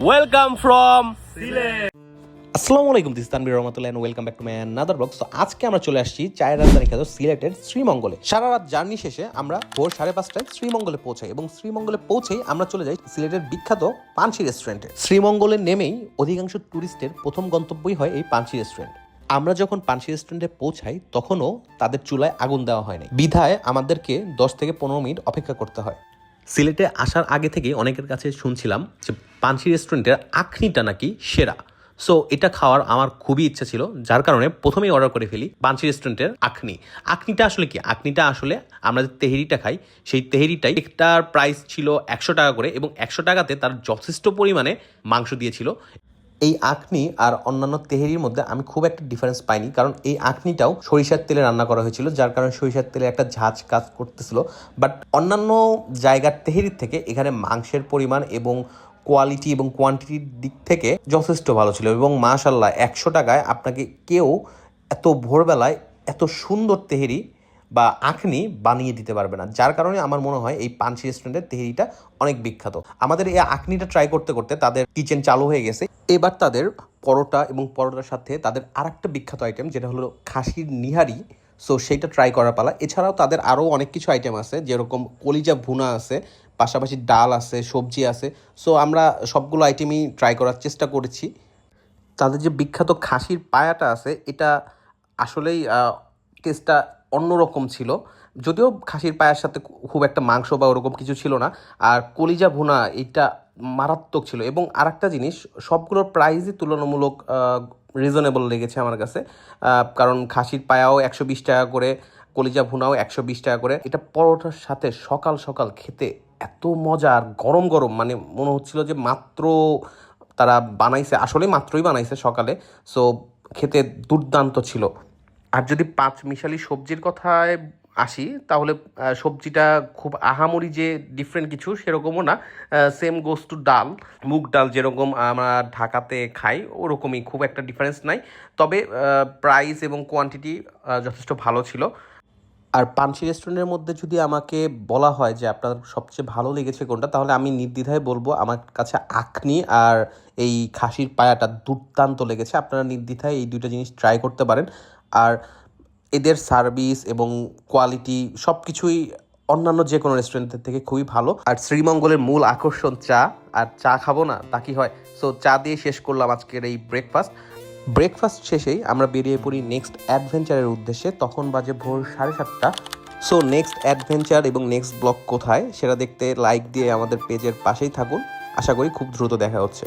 Welcome from Sylhet. আসসালামু আলাইকুম, this Tanvir Rahmatullah and welcome back to my another blog. So আজকে আমরা চলে আসছি চায়ের রাজধানী খ্যাত সিলেটের শ্রীমঙ্গলে। সারা রাত জার্নি শেষে আমরা ভোর 5:30টায় শ্রীমঙ্গলে পৌঁছাই এবং শ্রীমঙ্গলে পৌঁছেই আমরা চলে যাই সিলেটের বিখ্যাত পানসি রেস্টুরেন্টে। শ্রীমঙ্গলে নেমেই অধিকাংশ টুরিস্টের প্রথম গন্তব্যই হয় এই পানসি রেস্টুরেন্ট। আমরা যখন পানসি রেস্টুরেন্টে পৌঁছাই তখনও তাদের চুলায় আগুন দেওয়া হয়নি, বিধায় আমাদেরকে 10 থেকে 15 মিনিট অপেক্ষা করতে হয়। সিলেটে আসার আগে থেকেই অনেকের কাছে শুনছিলাম যে পানসি রেস্টুরেন্টের আখনিটা নাকি সেরা। সো এটা খাওয়ার আমার খুবই ইচ্ছা ছিল, যার কারণে প্রথমেই অর্ডার করে ফেলি পানসি রেস্টুরেন্টের আখনিটা আসলে কি? আখনিটা আসলে আমরা যে তেহেরিটা খাই সেই তেহেরিটাই, একটার প্রাইস ছিল 100 টাকা করে এবং 100 টাকাতে তার যথেষ্ট পরিমাণে মাংস দিয়েছিল। এই আখনি আর অন্যান্য তেহেরির মধ্যে আমি খুব একটা ডিফারেন্স পাইনি, কারণ এই আখনিটাও সরিষার তেলে রান্না করা হয়েছিল, যার কারণে সরিষার তেলে একটা ঝাঁজ কাজ করতেছিল। বাট অন্যান্য জায়গার তেহেরির থেকে এখানে মাংসের পরিমাণ এবং কোয়ালিটি এবং কোয়ান্টিটির দিক থেকে যথেষ্ট ভালো ছিল। এবং মাশাল্লাহ 100 টাকায় আপনাকে কেউ এত ভোরবেলায় এত সুন্দর তেহেরি বা আখনি বানিয়ে দিতে পারবে না, যার কারণে আমার মনে হয় এই পানসি রেস্টুরেন্টের তেহেরিটা অনেক বিখ্যাত। আমাদের এই আখনিটা ট্রাই করতে করতে তাদের কিচেন চালু হয়ে গেছে। এবার তাদের পরোটা এবং পরোটার সাথে তাদের আরেকটা বিখ্যাত আইটেম যেটা হলো খাসির নিহারি, সো সেইটা ট্রাই করার পালা। এছাড়াও তাদের আরও অনেক কিছু আইটেম আছে, যেরকম কলিজা ভুনা আছে, পাশাপাশি ডাল আছে, সবজি আছে। সো আমরা সবগুলো আইটেমই ট্রাই করার চেষ্টা করেছি। তাদের যে বিখ্যাত খাসির পায়াটা আছে এটা আসলেই টেস্টটা অন্যরকম ছিল, যদিও খাসির পায়ার সাথে খুব একটা মাংস বা ওরকম কিছু ছিল না। আর কলিজা ভুনা এটা মারাত্মক ছিল। এবং আরেকটা জিনিস, সবগুলোর প্রাইসই তুলনামূলক রিজনেবল লেগেছে আমার কাছে, কারণ খাসির পায়াও 120 টাকা করে, কলিজা ভুনাও 120 টাকা করে। এটা পরোটার সাথে সকাল সকাল খেতে এত মজা, আর গরম গরম, মানে মনে হচ্ছিল যে মাত্র তারা বানাইছে, আসলে মাত্রই বানাইছে সকালে। সো খেতে দুর্দান্ত ছিল। আর যদি পাঁচ মিশালি সবজির কথায় আসি, তাহলে সবজিটা খুব আহামরি যে ডিফারেন্ট কিছু সেরকমও না। সেম গোস টু ডাল, মুগ ডাল যেরকম আমরা ঢাকাতে খাই ওরকমই, খুব একটা ডিফারেন্স নাই। তবে প্রাইস এবং কোয়ান্টিটি যথেষ্ট ভালো ছিল। আর পানসি রেস্টুরেন্টের মধ্যে যদি আমাকে বলা হয় যে আপনার সবচেয়ে ভালো লেগেছে কোনটা, তাহলে আমি নির্দ্বিধায় বলবো আমার কাছে আখনি আর এই খাসির পায়াটা দুর্দান্ত লেগেছে। আপনারা নির্দ্বিধায় এই দুইটা জিনিস ট্রাই করতে পারেন। আর এদের সার্ভিস এবং কোয়ালিটি সব কিছুই অন্যান্য যে কোনো রেস্টুরেন্টের থেকে খুবই ভালো। আর শ্রীমঙ্গলের মূল আকর্ষণ চা, আর চা খাবো না তা কি হয়? সো চা দিয়ে শেষ করলাম আজকের এই ব্রেকফাস্ট শেষেই আমরা বেরিয়ে পড়ি নেক্সট অ্যাডভেঞ্চারের উদ্দেশ্যে। তখন বাজে ভোর 7:30। সো নেক্সট অ্যাডভেঞ্চার এবং নেক্সট ব্লগ কোথায় সেটা দেখতে লাইক দিয়ে আমাদের পেজের পাশেই থাকুন। আশা করি খুব দ্রুত দেখা হচ্ছে।